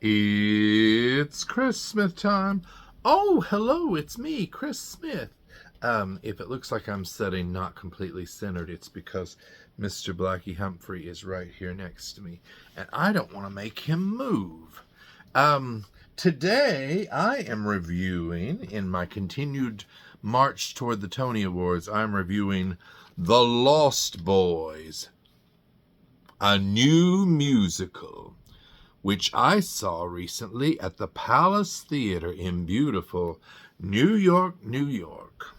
It's Chris Smith time. Oh, hello, it's me, Chris Smith. If it looks like I'm sitting not completely centered, it's because Mr. Blackie Humphrey is right here next to me, and I don't want to make him move. Today I am reviewing, in my continued march toward the Tony Awards, I'm reviewing The Lost Boys, a new musical, which I saw recently at the Palace Theater in beautiful New York, New York.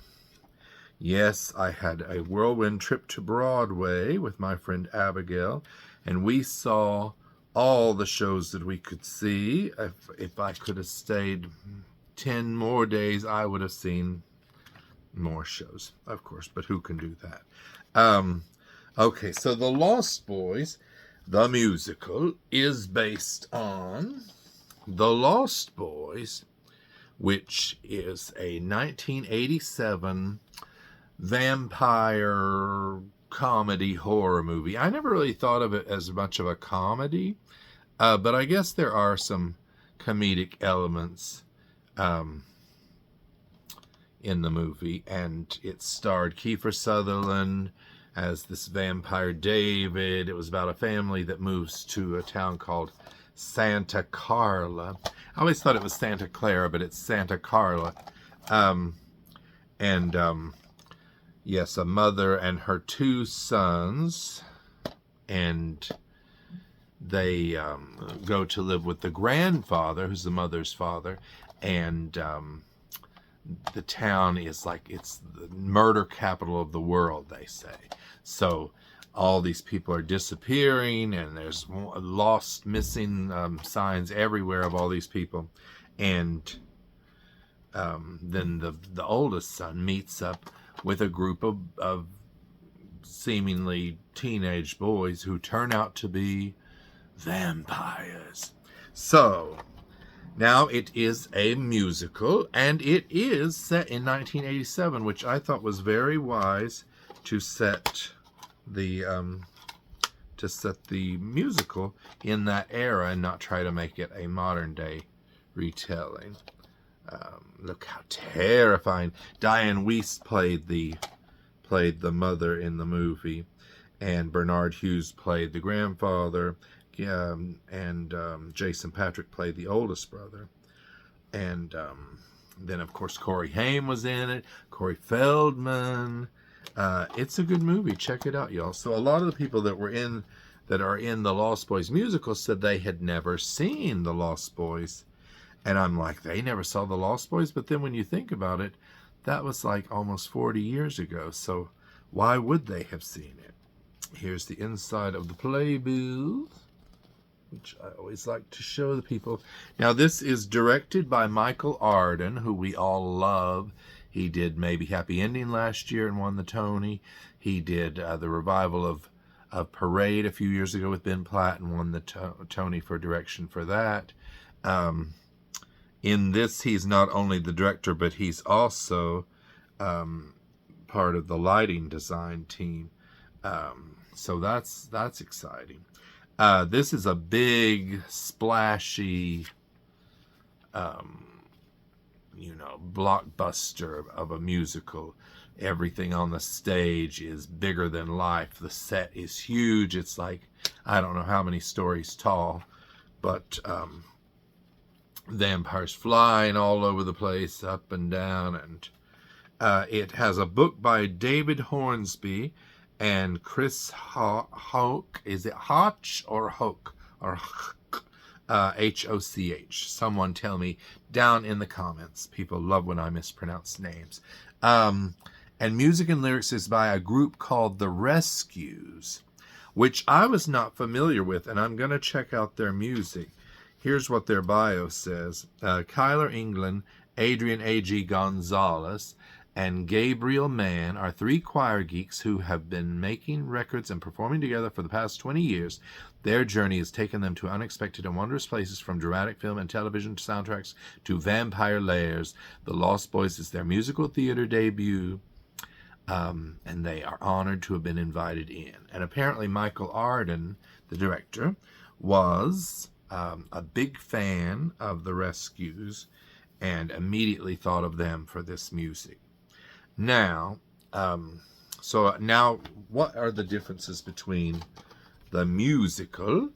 Yes, I had a whirlwind trip to Broadway with my friend Abigail, and we saw all the shows that we could see. If I could have stayed 10 more days, I would have seen more shows, of course, but who can do that? Okay, so The Lost Boys, the musical, is based on The Lost Boys, which is a 1987 vampire comedy horror movie. I never really thought of it as much of a comedy, but I guess there are some comedic elements in the movie, and it starred Kiefer Sutherland as this vampire David. It was about a family that moves to a town called Santa Carla. I always thought it was Santa Clara, but it's Santa Carla. Yes, a mother and her two sons, and they go to live with the grandfather, who's the mother's father, and the town is like, it's the murder capital of the world, they say. So all these people are disappearing, and there's lost, missing signs everywhere of all these people. And then the oldest son meets up with a group of seemingly teenage boys who turn out to be vampires. So now it is a musical, and it is set in 1987, which I thought was very wise to set the musical in that era and not try to make it a modern day retelling. Look how terrifying! Diane Wiest played the mother in the movie, and Bernard Hughes played the grandfather. And Jason Patric played the oldest brother. And then, of course, Corey Haim was in it. Corey Feldman. It's a good movie. Check it out, y'all. So a lot of the people that are in the Lost Boys musical said they had never seen the Lost Boys. And I'm like, they never saw the Lost Boys? But then when you think about it, that was like almost 40 years ago. So why would they have seen it? Here's the inside of the play booth, which I always like to show the people. Now, this is directed by Michael Arden, who we all love. He did Maybe Happy Ending last year and won the Tony. He did the revival of Parade a few years ago with Ben Platt and won the Tony for direction for that. In this, he's not only the director, but he's also part of the lighting design team. So that's exciting. This is a big, splashy, blockbuster of a musical. Everything on the stage is bigger than life. The set is huge. It's like, I don't know how many stories tall, but vampires flying all over the place, up and down. And it has a book by David Hornsby and Chris Hoke. Is it Hotch or Hoke? Or Hoch. Someone tell me down in the comments. People love when I mispronounce names. And music and lyrics is by a group called The Rescues, which I was not familiar with, and I'm going to check out their music. Here's what their bio says. Kyler England, Adrian A.G. Gonzalez, and Gabriel Mann are three choir geeks who have been making records and performing together for the past 20 years. Their journey has taken them to unexpected and wondrous places, from dramatic film and television soundtracks to vampire lairs. The Lost Boys is their musical theater debut, and they are honored to have been invited in. And apparently Michael Arden, the director, was a big fan of the Rescues and immediately thought of them for this music. Now, what are the differences between the musical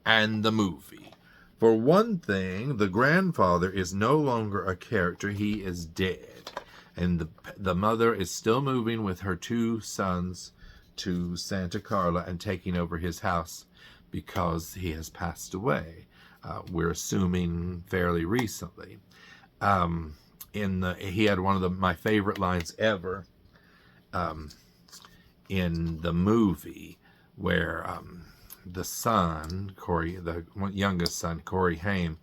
and the movie? For one thing, the grandfather is no longer a character. He is dead. And the mother is still moving with her 2 sons to Santa Carla and taking over his house because he has passed away. We're assuming fairly recently. He had one of my favorite lines ever in the movie, where the son, Corey, the youngest son, Corey Haim,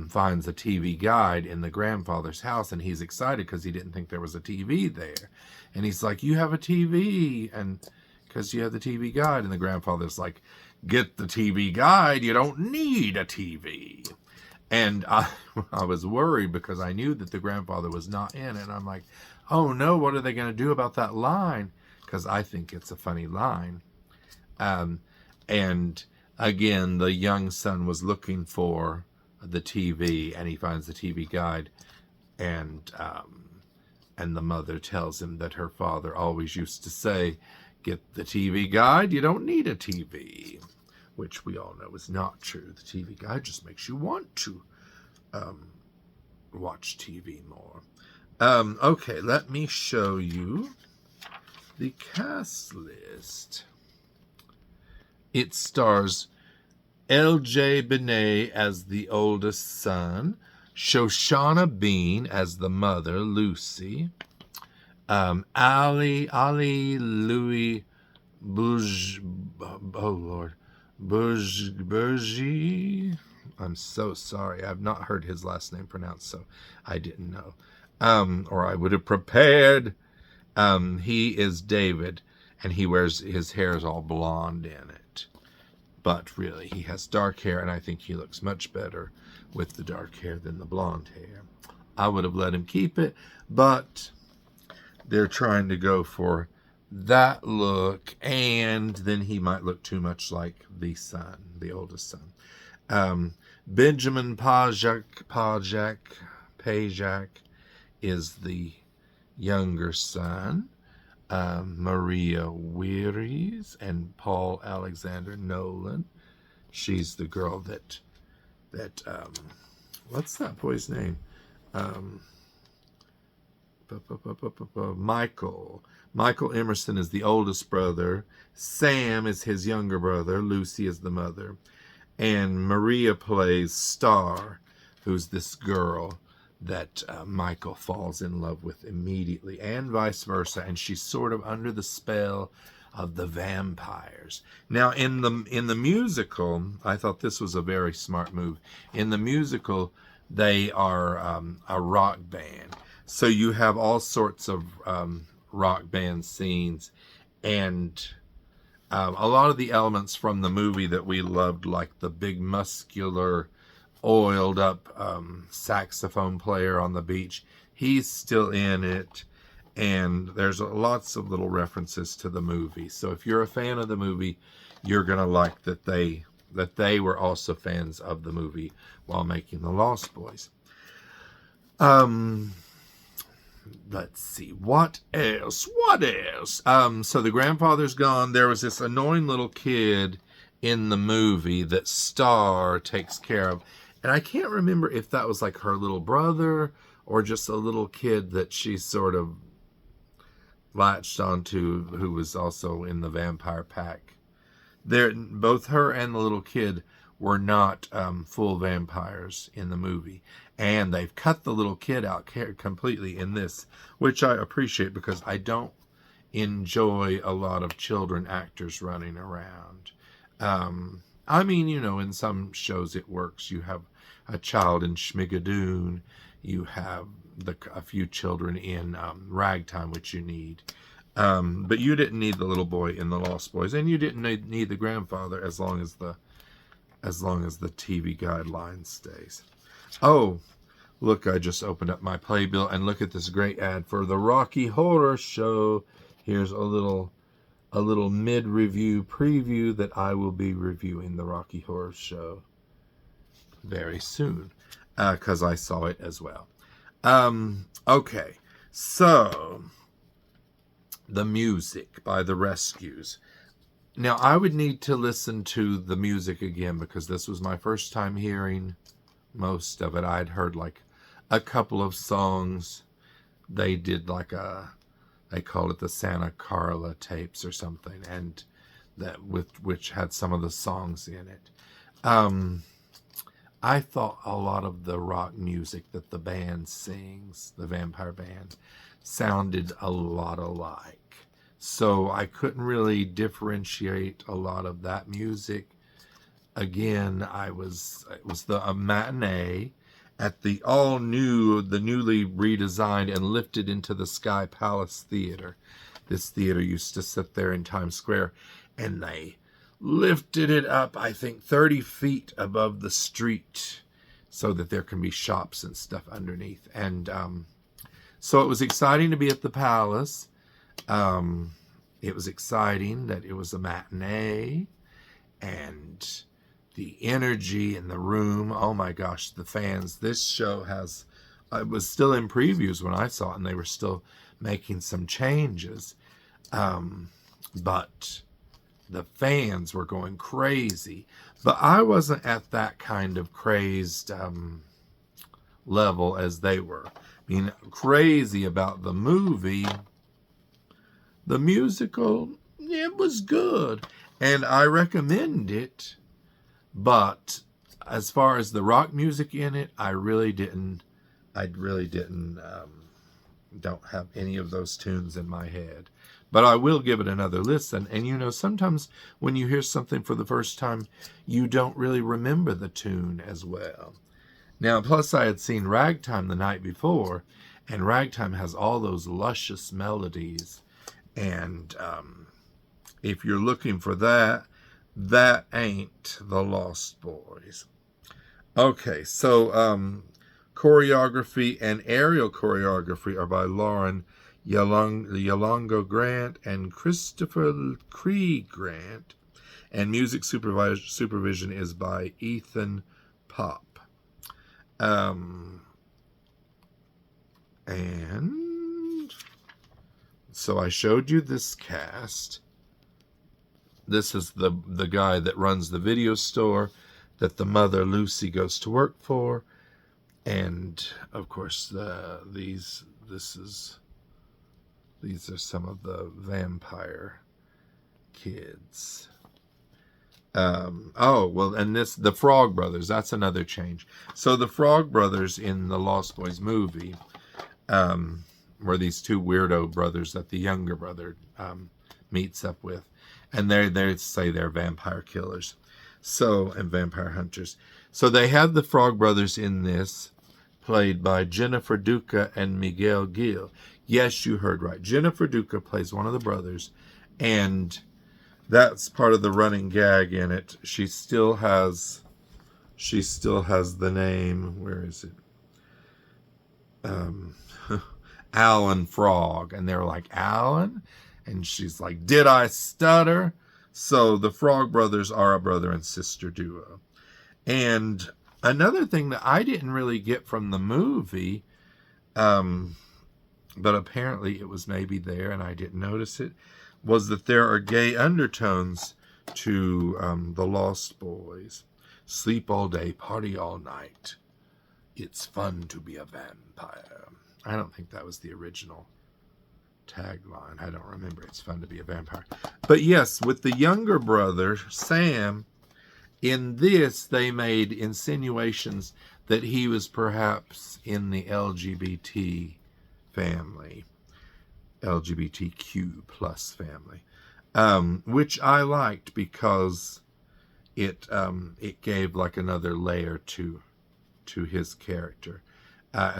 finds a TV guide in the grandfather's house, and he's excited because he didn't think there was a TV there. And he's like, "You have a TV," and because you have the TV guide, and the grandfather's like, "Get the TV guide, you don't need a TV." And I was worried because I knew that the grandfather was not in it, and I'm like, "Oh no, what are they going to do about that line?" Because I think it's a funny line. And again, the young son was looking for the TV, and he finds the TV guide, and the mother tells him that her father always used to say, "Get the TV guide, you don't need a TV," which we all know is not true. The TV guide just makes you want to watch TV more. Okay, let me show you the cast list. It stars L.J. Benet as the oldest son, Shoshana Bean as the mother, Lucy, Ali Louis Bourgie. I'm so sorry. I've not heard his last name pronounced, so I didn't know. Or I would have prepared. He is David, and his hair is all blonde in it. But really, he has dark hair, and I think he looks much better with the dark hair than the blonde hair. I would have let him keep it, but they're trying to go for that look, and then he might look too much like the son, the oldest son. Benjamin Pajak is the younger son. Maria Weiris and Paul Alexander Nolan. She's the girl that what's that boy's name? Michael Emerson is the oldest brother. Sam is his younger brother. Lucy is the mother. And Maria plays Star, who's this girl that Michael falls in love with immediately, and vice versa. And she's sort of under the spell of the vampires. Now, in the musical, I thought this was a very smart move. In the musical, they are a rock band. So you have all sorts of rock band scenes, and a lot of the elements from the movie that we loved, like the big muscular, oiled up saxophone player on the beach, he's still in it. And there's lots of little references to the movie. So if you're a fan of the movie, you're gonna like that they were also fans of the movie while making The Lost Boys. Let's see, what else? So the grandfather's gone. There was this annoying little kid in the movie that Star takes care of. And I can't remember if that was like her little brother or just a little kid that she sort of latched onto, who was also in the vampire pack. Both her and the little kid were not full vampires in the movie. And they've cut the little kid out completely in this, which I appreciate because I don't enjoy a lot of children actors running around. I mean, in some shows it works. You have a child in Schmigadoon. You have a few children in Ragtime, which you need. But you didn't need the little boy in The Lost Boys, and you didn't need the grandfather as long as the TV guideline stays. Oh, look, I just opened up my playbill and look at this great ad for the Rocky Horror Show. Here's a little mid-review preview that I will be reviewing the Rocky Horror Show very soon, because I saw it as well. Okay, so the music by the Rescues. Now, I would need to listen to the music again because this was my first time hearing most of it. I'd heard like a couple of songs. They did like they called it the Santa Carla tapes or something, and which had some of the songs in it. I thought a lot of the rock music that the band sings, the Vampire Band, sounded a lot alike. So I couldn't really differentiate a lot of that music. Again, it was a matinee at the newly redesigned and lifted into the sky Palace Theater. This theater used to sit there in Times Square, and they lifted it up, I think, 30 feet above the street so that there can be shops and stuff underneath. And so it was exciting to be at the Palace. It was exciting that it was a matinee, and the energy in the room. Oh my gosh, the fans. This show it was still in previews when I saw it, and they were still making some changes. But the fans were going crazy. But I wasn't at that kind of crazed level as they were. I mean, crazy about the movie. The musical, it was good, and I recommend it. But as far as the rock music in it, I really didn't. Don't have any of those tunes in my head. But I will give it another listen. And you know, sometimes when you hear something for the first time, you don't really remember the tune as well. Now, plus I had seen Ragtime the night before, and Ragtime has all those luscious melodies. And if you're looking for that, that ain't the Lost Boys. Okay, so choreography and aerial choreography are by Lauren Yolongo Grant and Christopher Krieg Grant. And music supervision is by Ethan Pop. And so I showed you this cast. This is the guy that runs the video store that the mother Lucy goes to work for, and of course these are some of the vampire kids. And the Frog Brothers. That's another change. So the Frog Brothers in the Lost Boys movie were these two weirdo brothers that the younger brother meets up with. And they say they're vampire killers. And vampire hunters. So they have the Frog Brothers in this, played by Jennifer Duca and Miguel Gil. Yes, you heard right. Jennifer Duca plays one of the brothers, and that's part of the running gag in it. She still has the name. Where is it? Alan Frog, and they're like, Alan? And she's like, did I stutter? So the Frog Brothers are a brother and sister duo. And another thing that I didn't really get from the movie, but apparently it was maybe there and I didn't notice it, was that there are gay undertones to the Lost Boys. Sleep all day, party all night. It's fun to be a vampire. I don't think that was the original tagline. I don't remember. It's fun to be a vampire. But yes, with the younger brother, Sam, in this, they made insinuations that he was perhaps in the LGBT family, LGBTQ plus family, which I liked because it gave like another layer to his character.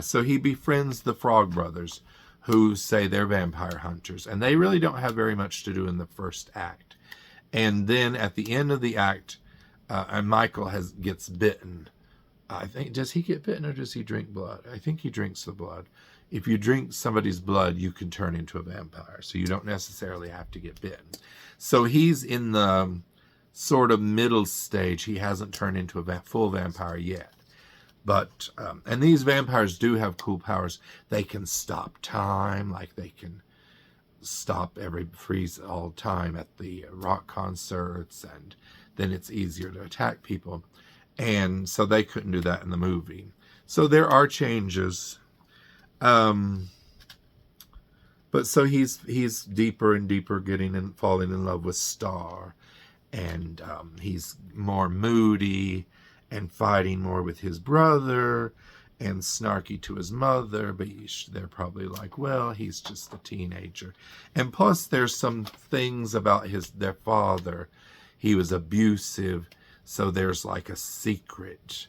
So he befriends the Frog Brothers, who say they're vampire hunters, and they really don't have very much to do in the first act. And then at the end of the act, and Michael gets bitten. I think, does he get bitten or does he drink blood? I think he drinks the blood. If you drink somebody's blood, you can turn into a vampire, so you don't necessarily have to get bitten. So he's in the sort of middle stage. He hasn't turned into a full vampire yet. But, and these vampires do have cool powers. They can stop time, like they can freeze all time at the rock concerts, and then it's easier to attack people. And so they couldn't do that in the movie. So there are changes. But so he's deeper and deeper falling in love with Star. And he's more moody and fighting more with his brother and snarky to his mother, but they're probably like, well, he's just a teenager. And plus there's some things about their father. He was abusive, so there's like a secret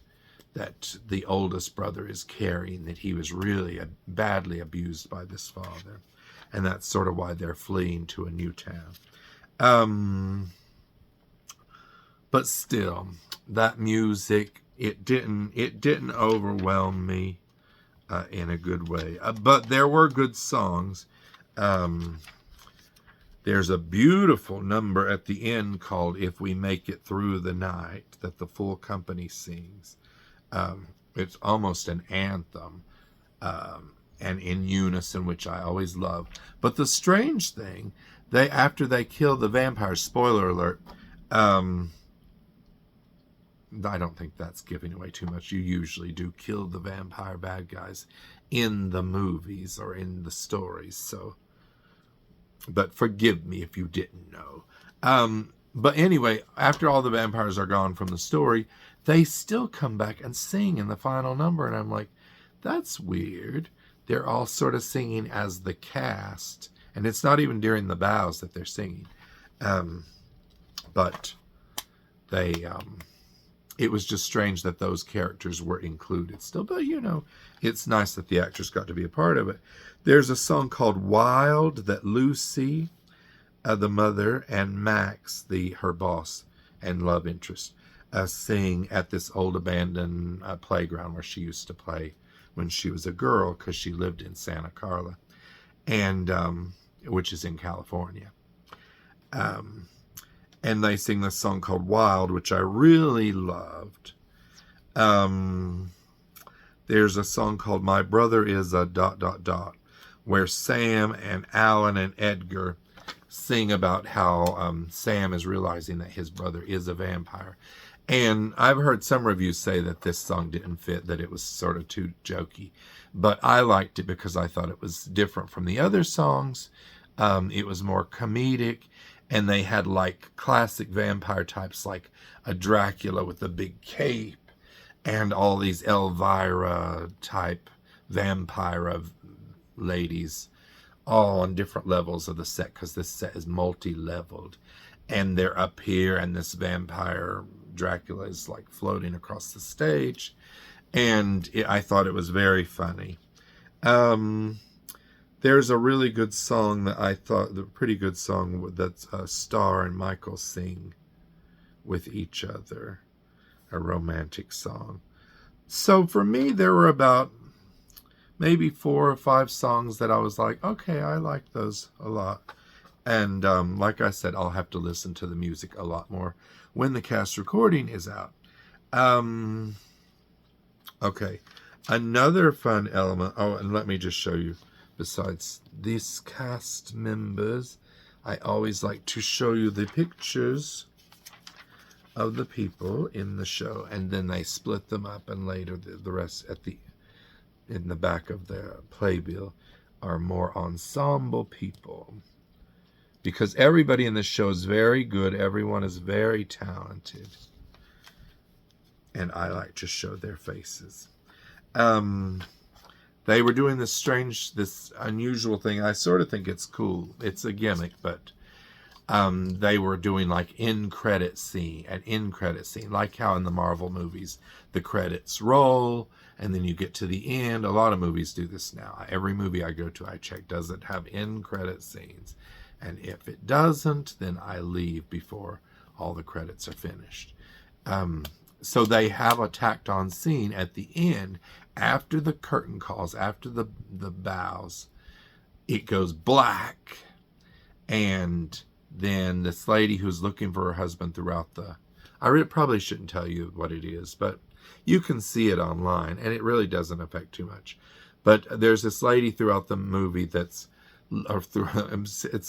that the oldest brother is carrying, that he was really badly abused by this father. And that's sort of why they're fleeing to a new town. But still, that music, it didn't overwhelm me in a good way. But there were good songs. There's a beautiful number at the end called "If We Make It Through the Night" that the full company sings. It's almost an anthem, and in unison, which I always love. But the strange thing, after they kill the vampires, spoiler alert, I don't think that's giving away too much. You usually do kill the vampire bad guys in the movies or in the stories. So, but forgive me if you didn't know. But anyway, after all the vampires are gone from the story, they still come back and sing in the final number. And I'm like, that's weird. They're all sort of singing as the cast. And it's not even during the bows that they're singing. But they... it was just strange that those characters were included still. But, it's nice that the actors got to be a part of it. There's a song called "Wild" that Lucy, the mother, and Max, her boss and love interest, sing at this old abandoned playground where she used to play when she was a girl, because she lived in Santa Carla, and which is in California. And they sing this song called "Wild," which I really loved. There's a song called "My Brother Is a ... where Sam and Alan and Edgar sing about how Sam is realizing that his brother is a vampire. And I've heard some reviews say that this song didn't fit, that it was sort of too jokey. But I liked it because I thought it was different from the other songs. It was more comedic. And they had like classic vampire types, like a Dracula with a big cape, and all these Elvira type vampire ladies, all on different levels of the set, because this set is multi-leveled. And they're up here, and this vampire Dracula is like floating across the stage. And I thought it was very funny. There's a really good song that I thought, the pretty good song that Star and Michael sing with each other, a romantic song. So for me, there were about maybe 4 or 5 songs that I was like, okay, I like those a lot. And like I said, I'll have to listen to the music a lot more when the cast recording is out. Okay, another fun element. Oh, and let me just show you. Besides these cast members, I always like to show you the pictures of the people in the show, and then they split them up, and later the rest in the back of the playbill are more ensemble people. Because everybody in this show is very good, everyone is very talented, and I like to show their faces. They were doing this unusual thing. I sort of think it's cool. It's a gimmick, but they were doing like an end credit scene, like how in the Marvel movies, the credits roll, and then you get to the end. A lot of movies do this now. Every movie I go to, I check, does it have end credit scenes? And if it doesn't, then I leave before all the credits are finished. So they have a tacked on scene at the end. After the curtain calls, after the bows, it goes black. And then this lady who's looking for her husband throughout I probably shouldn't tell you what it is, but You can see it online, and it really doesn't affect too much. But there's this lady throughout the movie it's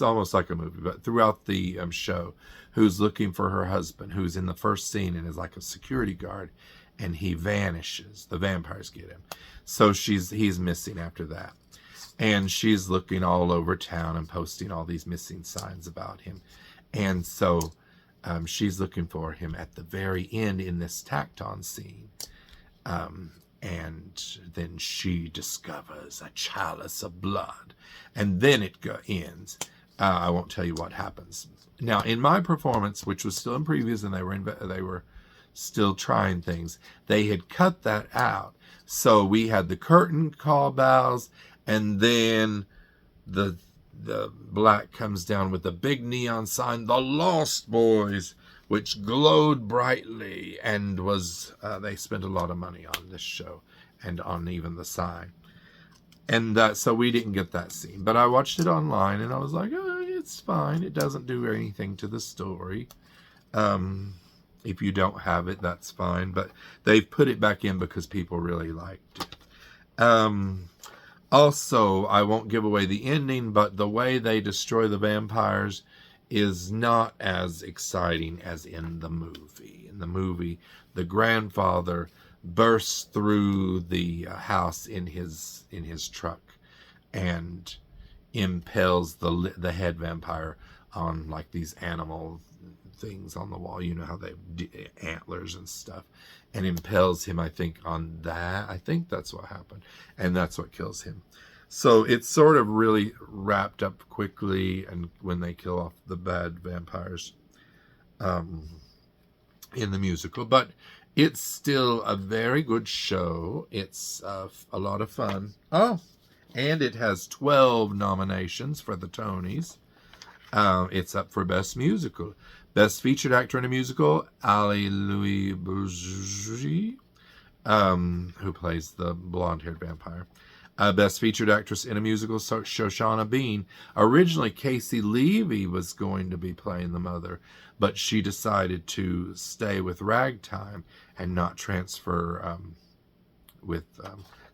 almost like a movie, but throughout the show, who's looking for her husband, who's in the first scene and is like a security guard, and he vanishes. The vampires get him. So he's missing after that. And she's looking all over town and posting all these missing signs about him. And so she's looking for him at the very end in this tacked-on scene. And then she discovers a chalice of blood. And then it ends. I won't tell you what happens. Now, in my performance, which was still in previews, and they were still trying things, they had cut that out. So we had the curtain call bows, and then the black comes down with the big neon sign, The Lost Boys, which glowed brightly, and was they spent a lot of money on this show and on even the sign. And so we didn't get that scene. But I watched it online, and I was like, oh, it's fine. It doesn't do anything to the story. If you don't have it, that's fine. But they've put it back in because people really liked it. Also, I won't give away the ending, but the way they destroy the vampires is not as exciting as in the movie. In the movie, the grandfather bursts through the house in his truck and impales the head vampire on like these animal things on the wall. You know how they antlers and stuff, and impales him, I think, on that. I think that's what happened, and that's what kills him. So it's sort of really wrapped up quickly, and when they kill off the bad vampires in the musical. But it's still a very good show. It's a lot of fun. Oh, and it has 12 nominations for the Tonys. It's up for Best Musical. Best Featured Actor in a Musical, Ali Louis Bourget, who plays the blonde-haired vampire. Best Featured Actress in a Musical, Shoshana Bean. Originally, Casey Levy was going to be playing the mother, but she decided to stay with Ragtime and not transfer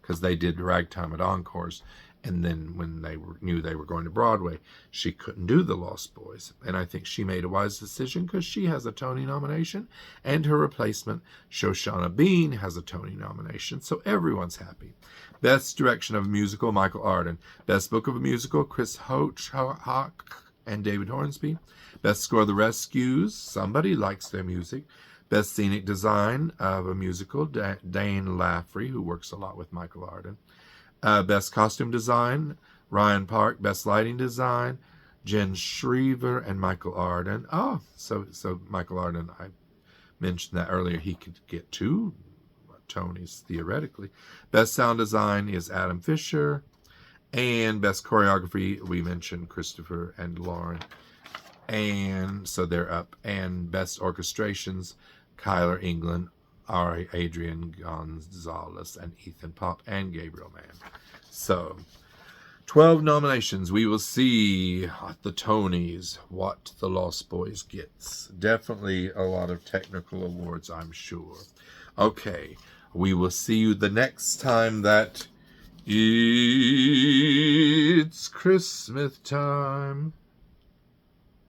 because they did Ragtime at Encores. And then when they knew they were going to Broadway, she couldn't do The Lost Boys. And I think she made a wise decision because she has a Tony nomination, and her replacement, Shoshana Bean, has a Tony nomination. So everyone's happy. Best Direction of a Musical, Michael Arden. Best Book of a Musical, Chris Hoch and David Hornsby. Best Score, The Rescues. Somebody likes their music. Best Scenic Design of a Musical, Dane Laffrey, who works a lot with Michael Arden. Best Costume Design, Ryan Park. Best Lighting Design, Jen Shriver and Michael Arden. Oh, so Michael Arden, I mentioned that earlier, he could get 2 Tonys, theoretically. Best Sound Design is Adam Fisher. And Best Choreography, we mentioned Christopher and Lauren. And so they're up. And Best Orchestrations, Kyler England, Adrian Gonzalez, and Ethan Pop, and Gabriel Mann. So 12 nominations. We will see at the Tonys what The Lost Boys gets. Definitely a lot of technical awards, I'm sure. Okay, we will see you the next time that it's Christmas time.